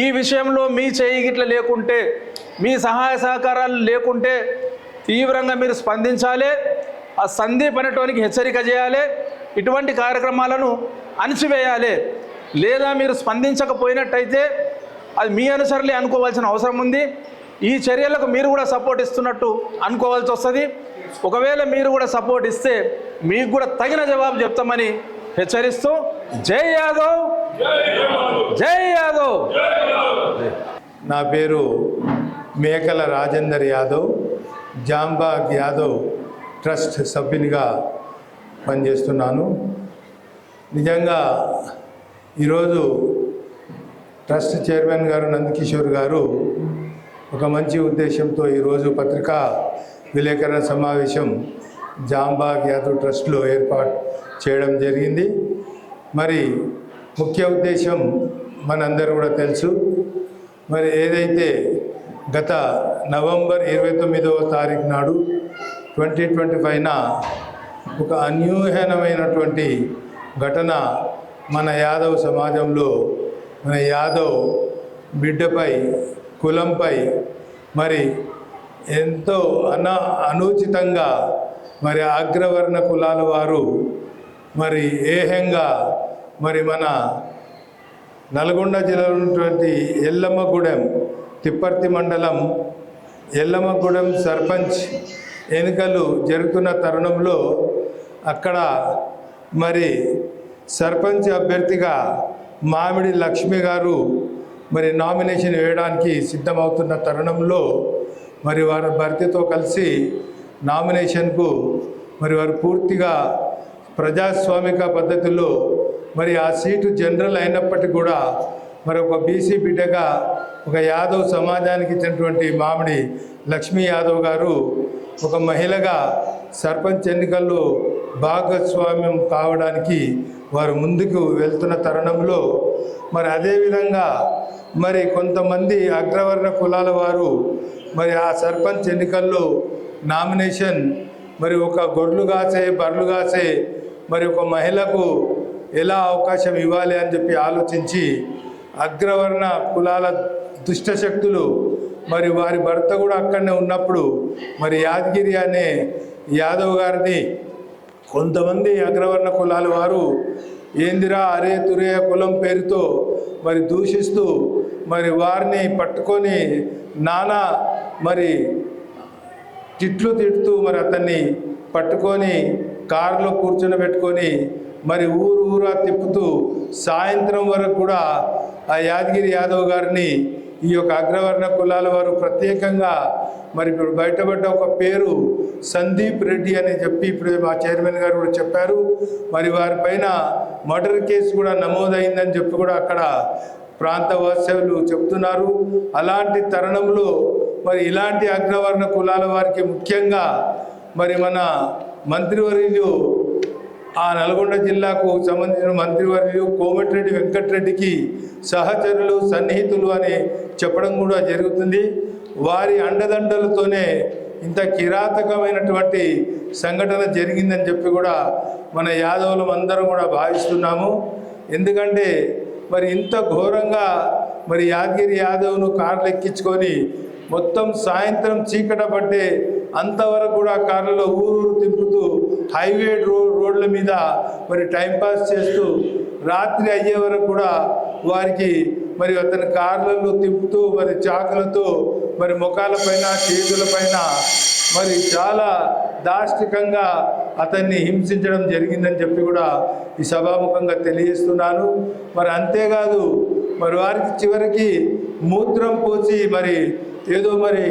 ఈ విషయంలో మీ చేయి గిట్ల లేకుంటే, మీ సహాయ సహకారాలు లేకుంటే తీవ్రంగా మీరు స్పందించాలి. ఆ సందీప్ అనేటోనికి హెచ్చరిక చేయాలి. ఇటువంటి కార్యక్రమాలను అణిచివేయాలి. లేదా మీరు స్పందించకపోయినట్టయితే అది మీ అనుసరులే అనుకోవాల్సిన అవసరం ఉంది. ఈ చర్యలకు మీరు కూడా సపోర్ట్ ఇస్తున్నట్టు అనుకోవాల్సి వస్తుంది. ఒకవేళ మీరు కూడా సపోర్ట్ ఇస్తే మీకు కూడా తగిన జవాబు చెప్తామని హెచ్చరిస్తూ జై యాదవ్, జై యాదవ్. నా పేరు మేకల రాజేందర్ యాదవ్, జాంబాగ్ యాదవ్ ట్రస్ట్ సభ్యునిగా పనిచేస్తున్నాను. నిజంగా ఈరోజు ట్రస్ట్ చైర్మన్ గారు నందకిషోర్ గారు ఒక మంచి ఉద్దేశంతో ఈరోజు పత్రికా విలేకరుల సమావేశం జాంబాగ్ యాదవ్ ట్రస్ట్లో ఏర్పాటు చేయడం జరిగింది. మరి ముఖ్య ఉద్దేశం మనందరూ కూడా తెలుసు. మరి ఏదైతే గత నవంబర్ 29వ తారీఖు నాడు 2025న ఒక అన్యూహ్యమైనటువంటి ఘటన మన యాదవ్ సమాజంలో, మన యాదవ్ బిడ్డపై, కులంపై మరి ఎంతో అనుచితంగా మరి అగ్రవర్ణ కులాల వారు మరి ఏహంగా మరి మన నల్గొండ జిల్లాలో ఉన్నటువంటి ఎల్లమ్మగూడెం, తిప్పర్తి మండలం ఎల్లమ్మగూడెం సర్పంచ్ ఎన్నికలు జరుగుతున్న తరుణంలో అక్కడ మరి సర్పంచ్ అభ్యర్థిగా మామిడి లక్ష్మి గారు మరి నామినేషన్ వేయడానికి సిద్ధమవుతున్న తరుణంలో మరి వారి భర్తతో కలిసి నామినేషన్కు మరి వారు పూర్తిగా ప్రజాస్వామిక పద్ధతిలో మరి ఆ సీటు జనరల్ అయినప్పటికీ కూడా మరి ఒక బీసీ బిడ్డగా ఒక యాదవ్ సమాజానికి ఇచ్చినటువంటి మామిడి లక్ష్మీ యాదవ్ గారు ఒక మహిళగా సర్పంచ్ ఎన్నికల్లో భాగస్వామ్యం కావడానికి వారు ముందుకు వెళ్తున్న తరుణంలో మరి అదేవిధంగా మరి కొంతమంది అగ్రవర్ణ కులాల వారు మరి ఆ సర్పంచ్ ఎన్నికల్లో నామినేషన్ మరి ఒక గొడ్లు కాసే, బర్రెలు కాసే మరి ఒక మహిళకు ఎలా అవకాశం ఇవ్వాలి అని చెప్పి ఆలోచించి అగ్రవర్ణ కులాల దుష్టశక్తులు మరి వారి భర్త కూడా అక్కడనే ఉన్నప్పుడు మరి యాదగిరి అనే యాదవ్ గారిని కొంతమంది అగ్రవర్ణ కులాల వారు ఏందిరా అరే తురే కులం పేరుతో మరి దూషిస్తూ మరి వారిని పట్టుకొని నానా మరి తిట్లు తిడుతూ మరి అతన్ని పట్టుకొని కారులో కూర్చొని పెట్టుకొని మరి ఊరా తిప్పుతూ సాయంత్రం వరకు కూడా ఆ యాదగిరి యాదవ్ గారిని ఈ యొక్క అగ్రవర్ణ కులాల వారు ప్రత్యేకంగా మరి ఇప్పుడు బయటపడ్డ ఒక పేరు సందీప్ రెడ్డి అని చెప్పి ఇప్పుడు మా చైర్మన్ గారు కూడా చెప్పారు. మరి వారిపైన మర్డర్ కేసు కూడా నమోదైందని చెప్పి కూడా అక్కడ ప్రాంత వాస్తవ్యులు చెప్తున్నారు. అలాంటి తరుణంలో మరి ఇలాంటి అగ్రవర్ణ కులాల వారికి ముఖ్యంగా మరి మన మంత్రివర్యులు ఆ నల్గొండ జిల్లాకు సంబంధించిన మంత్రివర్యులు కోమటిరెడ్డి వెంకటరెడ్డికి సహచరులు సన్నిహితులు అని చెప్పడం కూడా జరుగుతుంది. వారి అండదండలతోనే ఇంత కిరాతకమైనటువంటి సంఘటన జరిగిందని చెప్పి కూడా మన యాదవులం అందరం కూడా భావిస్తున్నాము. ఎందుకంటే మరి ఇంత ఘోరంగా మరి యాదగిరి యాదవ్ను కార్లు ఎక్కించుకొని మొత్తం సాయంత్రం చీకట పట్టే అంతవరకు కూడా కార్లలో ఊరూరు తిప్పుతూ హైవే రోడ్ల మీద మరి టైంపాస్ చేస్తూ రాత్రి అయ్యే వరకు కూడా వారికి మరి అతని కార్లలో తిప్పుతూ మరి చాకులతో మరి ముఖాలపైన చేతులపైన మరి చాలా దాష్టికంగా అతన్ని హింసించడం జరిగిందని చెప్పి కూడా ఈ సభాముఖంగా తెలియజేస్తున్నాను. మరి అంతేకాదు మరి వారికి చివరికి మూత్రం పోసి మరి ఏదో మరి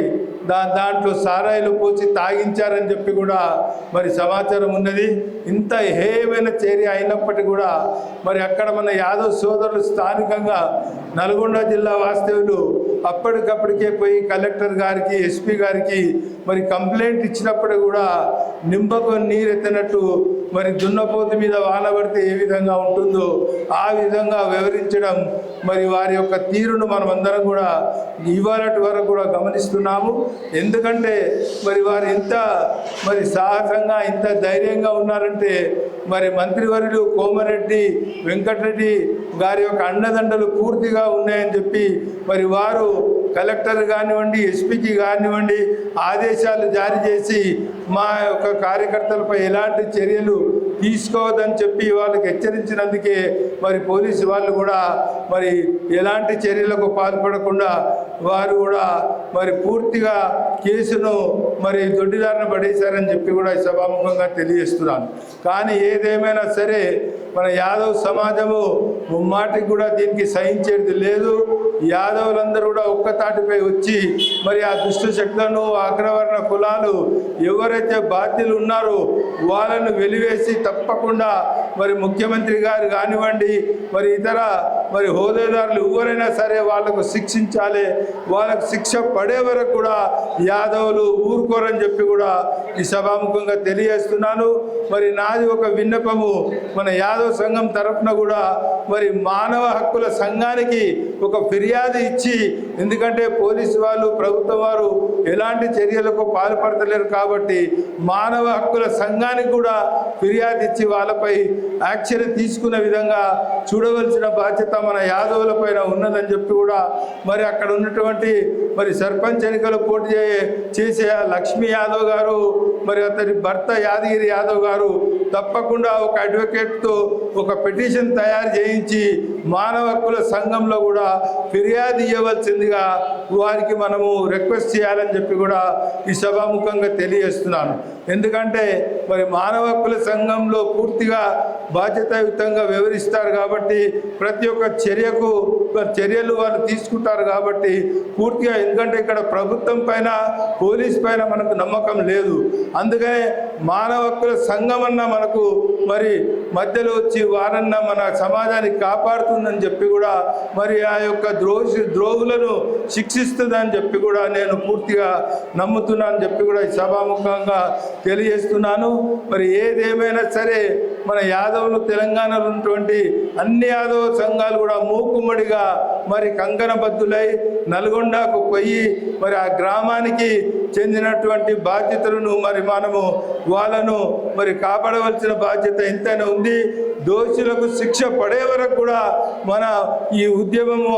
దాంట్లో సారాయిలు పోసి తాగించారని చెప్పి కూడా మరి సమాచారం ఉన్నది. ఇంత హేయమైన చర్య అయినప్పటికీ కూడా మరి అక్కడ మన యాదవ్ సోదరులు స్థానికంగా నల్గొండ జిల్లా వాస్తవ్యులు అప్పటికప్పటికే పోయి కలెక్టర్ గారికి ఎస్పీ గారికి మరి కంప్లైంట్ ఇచ్చినప్పుడు కూడా నింబకు నీరెత్తినట్టు మరి దున్నపోతు మీద వాన పడితే ఏ విధంగా ఉంటుందో ఆ విధంగా వివరించడం మరి వారి యొక్క తీరును మనం అందరం కూడా ఇవాళటి వరకు కూడా గమనిస్తున్నాము. ఎందుకంటే మరి వారు ఇంత మరి సాహసంగా ఇంత ధైర్యంగా ఉన్నారంటే మరి మంత్రివర్యులు కోమరెడ్డి వెంకటరెడ్డి గారి యొక్క అండదండలు పూర్తిగా ఉన్నాయని చెప్పి మరి వారు కలెక్టర్ కానివ్వండి ఎస్పీకి కానివ్వండి ఆదేశాలు జారీ చేసి మా యొక్క కార్యకర్తలపై ఎలాంటి చర్యలు తీసుకోవద్దని చెప్పి వాళ్ళకి హెచ్చరించినందుకే మరి పోలీసు వాళ్ళు కూడా మరి ఎలాంటి చర్యలకు పాల్పడకుండా వారు కూడా మరి పూర్తిగా కేసును మరి దొడ్డిదారిన పడేశారని చెప్పి కూడా ఈ సభాముఖంగా తెలియజేస్తున్నాను. కానీ ఏదేమైనా సరే మన యాదవ్ సమాజము ముమ్మాటికి కూడా దీనికి సహించేది లేదు. యాదవులందరూ కూడా ఒక్కతాటిపై వచ్చి మరి ఆ దుష్ట శక్తులను అగ్రవర్ణ కులాలు ఎవరైతే బాధ్యులు ఉన్నారో వాళ్ళను వెలివేసి తప్పకుండా మరి ముఖ్యమంత్రి గారు కానివ్వండి మరి ఇతర మరి హోదాదారులు ఎవరైనా సరే వాళ్ళకు శిక్షించాలి. వాళ్ళకు శిక్ష పడే వరకు కూడా యాదవులు ఊరుకోరని చెప్పి కూడా ఈ సభాముఖంగా తెలియజేస్తున్నాను. మరి నాది ఒక విన్నపము, మన యాదవ్ సంఘం తరఫున కూడా మరి మానవ హక్కుల సంఘానికి ఒక ఫిర్యాదు ఇచ్చి, ఎందుకంటే పోలీసు వాళ్ళు ప్రభుత్వం వారు ఎలాంటి చర్యలకు పాల్పడతలేరు కాబట్టి మానవ హక్కుల సంఘానికి కూడా ఫిర్యాదు ఇచ్చి వాళ్ళపై యాక్షన్ తీసుకునే విధంగా చూడవలసిన బాధ్యత మన యాదవుల పైన ఉన్నదని చెప్పి కూడా మరి అక్కడ ఉన్నటువంటి మరి సర్పంచ్ ఎన్నికలు పోటీ చేసే లక్ష్మీ యాదవ్ గారు మరి అతని భర్త యాదగిరి యాదవ్ గారు తప్పకుండా ఒక అడ్వకేట్తో ఒక పిటిషన్ తయారు చేయించి మానవ హక్కుల సంఘంలో కూడా ఫిర్యాదు ఇవ్వవలసిందిగా వారికి మనము రిక్వెస్ట్ చేయాలని చెప్పి కూడా ఈ సభాముఖంగా తెలియజేస్తున్నాను. ఎందుకంటే మరి మానవ హక్కుల సంఘంలో పూర్తిగా బాధ్యతాయుతంగా వివరిస్తారు కాబట్టి ప్రతి ఒక్క చర్యలు వాళ్ళు తీసుకుంటారు కాబట్టి పూర్తిగా, ఎందుకంటే ఇక్కడ ప్రభుత్వం పైన పోలీస్ పైన మనకు నమ్మకం లేదు. అందుకనే మానవ హక్కుల సంఘం అన్న మనకు మరి మధ్యలో వచ్చి వారన్నా మన సమాజానికి కాపాడుతుందని చెప్పి కూడా మరి ఆ యొక్క ద్రోహులను శిక్షిస్తుందని చెప్పి కూడా నేను పూర్తిగా నమ్ముతున్నానని చెప్పి కూడా ఈ సభాముఖంగా తెలియజేస్తున్నాను. మరి ఏదేమైనా సరే మన యాదవులు తెలంగాణలో ఉన్నటువంటి అన్ని యాదవ సంఘాలు కూడా మూకుమ్మడిగా మరి కంకణబద్ధులై నల్గొండకు పోయి మరి ఆ గ్రామానికి చెందినటువంటి బాధ్యతలను మరి మనము వాళ్ళను మరి కాపాడవలసిన బాధ్యత ఎంతైనా ఉంది. దోషులకు శిక్ష పడే వరకు కూడా మన ఈ ఉద్యమము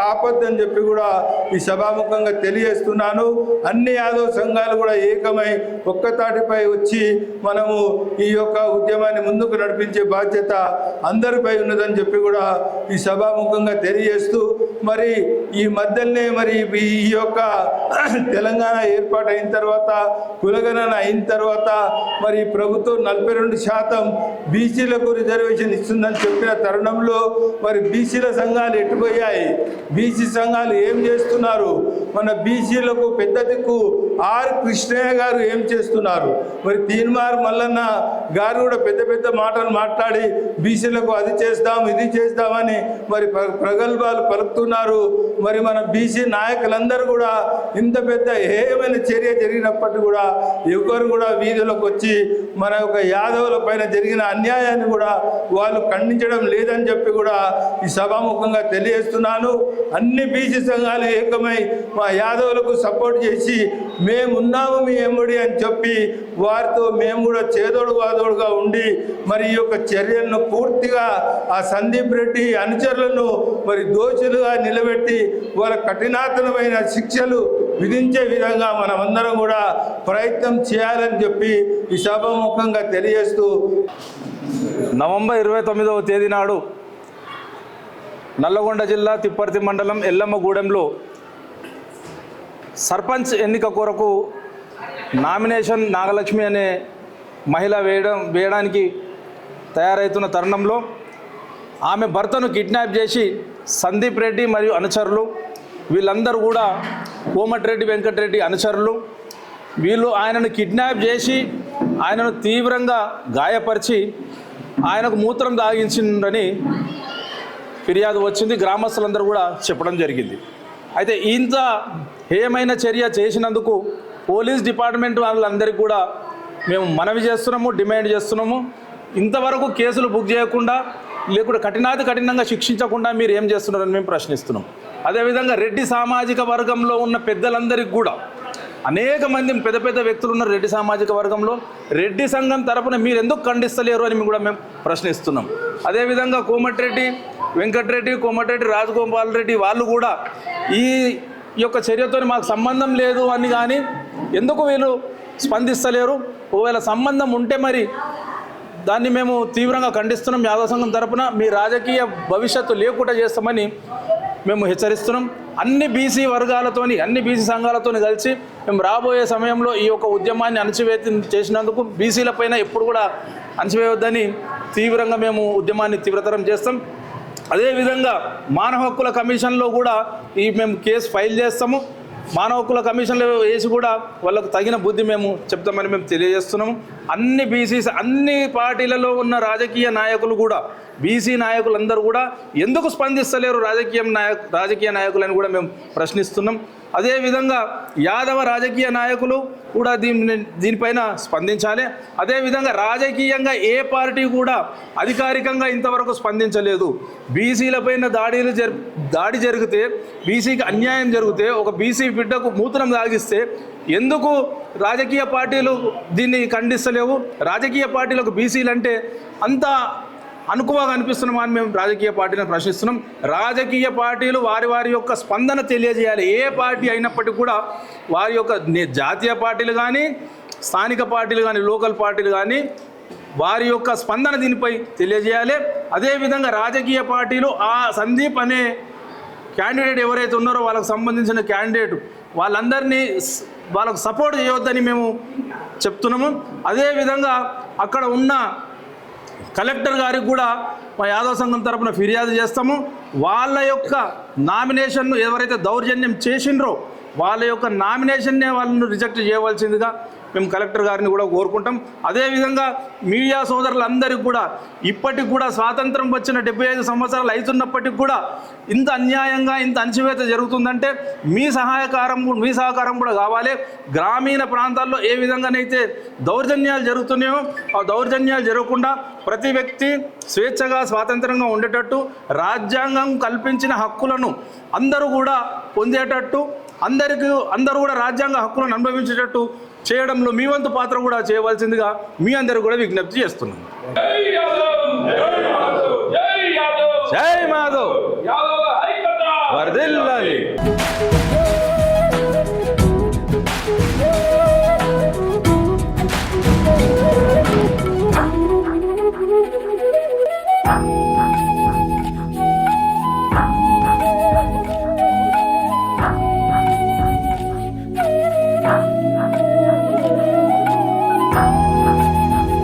ఆపొద్దని చెప్పి కూడా ఈ సభాముఖంగా తెలియజేస్తున్నాను. అన్ని యాదవ సంఘాలు కూడా ఏకమై ఒక్కతాటిపై వచ్చి మనము ఈ యొక్క ఉద్యమాన్ని ముందుకు నడిపించే బాధ్యత అందరిపై ఉన్నదని చెప్పి కూడా ఈ సభాముఖంగా తెలియజేస్తూ మరి ఈ మధ్యనే మరి ఈ యొక్క తెలంగాణ ఏర్పాటు అయిన తర్వాత కులగణన అయిన తర్వాత మరి ప్రభుత్వం 42% బీసీలకు రిజర్వేషన్ ఇస్తుందని చెప్పిన తరుణంలో మరి బీసీల సంఘాలు ఎట్టుపోయాయి? బీసీ సంఘాలు ఏం చేస్తున్నారు? మన బీసీలకు పెద్ద దిక్కు ఆర్ కృష్ణయ్య గారు ఏం చేస్తున్నారు? మరి తీన్మార్ మల్లన్న గారు కూడా పెద్ద పెద్ద మాటలు మాట్లాడి బీసీలకు అది చేస్తాం ఇది చేస్తామని మరి ప్రగల్భాలు పలుకుతున్నారు. మరి మన బీసీ నాయకులందరూ కూడా ఇంత పెద్ద హేయమైన చర్య జరిగినప్పటికీ కూడా ఎవరు కూడా వీధులకు వచ్చి మన యొక్క యాదవుల పైన జరిగిన అన్యాయాన్ని కూడా వాళ్ళు ఖండించడం లేదని చెప్పి కూడా ఈ సభాముఖంగా తెలియజేస్తున్నాను. అన్ని బీసీ సంఘాలు ఏకమై మా యాదవులకు సపోర్ట్ చేసి మేమున్నాము మీ ఎమ్మడి అని చెప్పి వారితో మేము కూడా చేదోడు వాదోడుగా ఉండి మరి ఈ యొక్క చర్యలను పూర్తిగా ఆ సందీప్ రెడ్డి అనుచరులను మరి దోషులుగా నిలబెట్టి వాళ్ళ కఠినాతనమైన శిక్షలు విధించే విధంగా మనమందరం కూడా ప్రయత్నం చేయాలని చెప్పి ఈ సభాముఖంగా తెలియజేస్తూ నవంబర్ 29వ తేదీ నాడు నల్లగొండ జిల్లా తిప్పర్తి మండలం ఎల్లమ్మగూడెంలో సర్పంచ్ ఎన్నిక కొరకు నామినేషన్ నాగలక్ష్మి అనే మహిళ వేయడానికి తయారవుతున్న తరుణంలో ఆమె భర్తను కిడ్నాప్ చేసి సందీప్ రెడ్డి మరియు అనుచరులు వీళ్ళందరూ కూడా కోమటిరెడ్డి వెంకటరెడ్డి అనుచరులు వీళ్ళు ఆయనను కిడ్నాప్ చేసి ఆయనను తీవ్రంగా గాయపరిచి ఆయనకు మూత్రం దాగించిందని ఫిర్యాదు వచ్చింది. గ్రామస్తులందరూ కూడా చెప్పడం జరిగింది. అయితే ఇంత హేయమైన చర్య చేసినందుకు పోలీస్ డిపార్ట్మెంట్ వాళ్ళందరికీ కూడా మేము మనవి చేస్తున్నాము, డిమాండ్ చేస్తున్నాము. ఇంతవరకు కేసులు బుక్ చేయకుండా లేకుంటే కఠినంగా శిక్షించకుండా మీరు ఏం చేస్తున్నారని మేము ప్రశ్నిస్తున్నాం. అదేవిధంగా రెడ్డి సామాజిక వర్గంలో ఉన్న పెద్దలందరికీ కూడా అనేక మంది పెద్ద పెద్ద వ్యక్తులు ఉన్నారు రెడ్డి సామాజిక వర్గంలో. రెడ్డి సంఘం తరపున మీరు ఎందుకు ఖండిస్తలేరు అని కూడా మేము ప్రశ్నిస్తున్నాం. అదేవిధంగా కోమటిరెడ్డి వెంకటరెడ్డి, కోమటిరెడ్డి రాజగోపాల్ రెడ్డి వాళ్ళు కూడా ఈ యొక్క చర్యతో మాకు సంబంధం లేదు అని కానీ ఎందుకు వీళ్ళు స్పందిస్తలేరు? ఒకవేళ సంబంధం ఉంటే మరి దాన్ని మేము తీవ్రంగా ఖండిస్తున్నాం. యాదవ సంఘం తరపున మీ రాజకీయ భవిష్యత్తు లేకుండా చేస్తామని మేము హెచ్చరిస్తున్నాం. అన్ని బీసీ వర్గాలతోని అన్ని బీసీ సంఘాలతోని కలిసి మేము రాబోయే సమయంలో ఈ యొక్క ఉద్యమాన్ని అణచివేత చేసినందుకు బీసీలపైన ఎప్పుడు కూడా అణచివేయొద్దని తీవ్రంగా మేము ఉద్యమాన్ని తీవ్రతరం చేస్తాం. అదేవిధంగా మానవ హక్కుల కమిషన్లో కూడా మేము కేసు ఫైల్ చేస్తాము. మానవ హక్కుల కమిషన్లో వేసి కూడా వాళ్ళకు తగిన బుద్ధి మేము చెప్తామని మేము తెలియజేస్తున్నాము. అన్ని బీసీస్ అన్ని పార్టీలలో ఉన్న రాజకీయ నాయకులు కూడా బీసీ నాయకులందరూ కూడా ఎందుకు స్పందిస్తలేరు రాజకీయ నాయకులని కూడా మేము ప్రశ్నిస్తున్నాం. అదేవిధంగా యాదవ రాజకీయ నాయకులు కూడా దీనిపైన స్పందించాలి. అదేవిధంగా రాజకీయంగా ఏ పార్టీ కూడా అధికారికంగా ఇంతవరకు స్పందించలేదు. బీసీలపైన దాడి జరిగితే, బీసీకి అన్యాయం జరిగితే, ఒక బీసీ బిడ్డకు మూత్రం తాగిస్తే ఎందుకు రాజకీయ పార్టీలు దీన్ని ఖండిస్తలేవు? రాజకీయ పార్టీలకు బీసీలు అంటే అంత అనుకువగా అనిపిస్తున్నామా అని మేము రాజకీయ పార్టీలను ప్రశ్నిస్తున్నాం. రాజకీయ పార్టీలు వారి యొక్క స్పందన తెలియజేయాలి. ఏ పార్టీ అయినప్పటికీ కూడా వారి యొక్క జాతీయ పార్టీలు కానీ, స్థానిక పార్టీలు కానీ, లోకల్ పార్టీలు కానీ వారి యొక్క స్పందన దీనిపై తెలియజేయాలి. అదేవిధంగా రాజకీయ పార్టీలు ఆ సందీప్ అనే క్యాండిడేట్ ఎవరైతే ఉన్నారో వాళ్ళకు సంబంధించిన క్యాండిడేట్ వాళ్ళకు సపోర్ట్ చేయవద్దని మేము చెప్తున్నాము. అదేవిధంగా అక్కడ ఉన్న కలెక్టర్ గారికి కూడా మా యాదవ సంఘం తరపున ఫిర్యాదు చేస్తాము. వాళ్ళ యొక్క నామినేషన్ను ఎవరైతే దౌర్జన్యం చేసిండ్రో వాళ్ళ యొక్క నామినేషన్నే వాళ్ళను రిజెక్ట్ చేయవలసిందిగా మేము కలెక్టర్ గారిని కూడా కోరుకుంటాం. అదేవిధంగా మీడియా సోదరులందరికీ కూడా ఇప్పటికి కూడా స్వాతంత్రం వచ్చిన 75 సంవత్సరాలు అవుతున్నప్పటికి కూడా ఇంత అన్యాయంగా ఇంత అణచివేత జరుగుతుందంటే మీ సహకారం కూడా కావాలి. గ్రామీణ ప్రాంతాల్లో ఏ విధంగానైతే దౌర్జన్యాలు జరుగుతున్నాయో ఆ దౌర్జన్యాలు జరగకుండా ప్రతి వ్యక్తి స్వేచ్ఛగా స్వాతంత్రంగా ఉండేటట్టు రాజ్యాంగం కల్పించిన హక్కులను అందరూ కూడా పొందేటట్టు అందరూ కూడా రాజ్యాంగ హక్కులను అనుభవించేటట్టు చేయడంలో మీ వంతు పాత్ర కూడా చేయవలసిందిగా మీ అందరూ కూడా విజ్ఞప్తి చేస్తున్నాం. జై మాధవ్ వర్ధిల్లాలి.